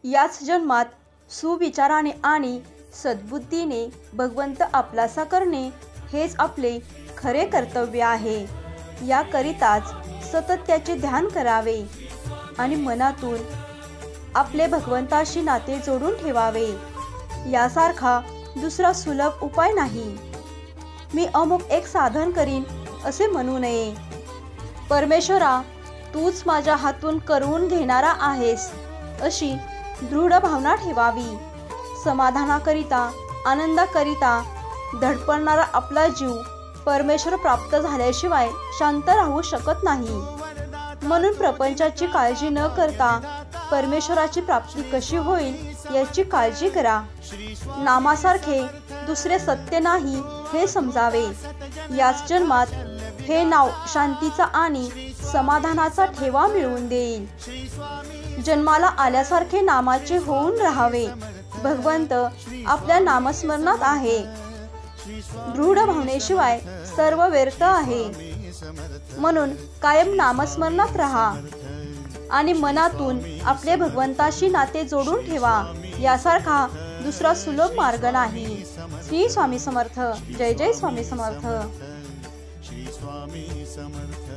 याच जन्मात सुविचाराने आणि सद्बुद्धीने भगवंत आपलासा करणे हेच आपले खरे कर्तव्य आहे। याकरिताच सतत त्याचे ध्यान करावे आणि मनातून आपले भगवंताशी नाते जोडून ठेवावे। यासारखा दुसरा सुलभ उपाय नाही। मी अमुक एक साधन करीन असे म्हणू नये। परमेश्वरा, तूच माझ्या हातून करवून घेणारा आहेस अशी दृढ भावना ठेवावी। समाधानाकरिता, आनंदाकरिता धडपडणारा आपला जीव परमेश्वर प्राप्त झाल्याशिवाय शांत राहू शकत नाही। म्हणून प्रपंचाची काळजी न करता परमेश्वराची प्राप्ती कशी होईल याची काळजी करा। नामासारखे दुसरे सत्य नाही हे समजावे। याच जन्मात हे नाव शांतीचा आणि समाधानाचा ठेवा मिळवून देईल। जन्माला आल्यासारखे नामाचे होऊन राहावे। भगवंत आपल्या नामस्मरणात आहे। दृढ भावनेशिवाय सर्व व्यर्थ आहे। म्हणून कायम नामस्मरणात राहा आणि मनातून आपले भगवंताशी नाते जोडून ठेवा। यासारखा दुसरा सुलभ मार्ग नाही। श्री स्वामी समर्थ। जय जय स्वामी समर्थ। श्री स्वामी समर्थ।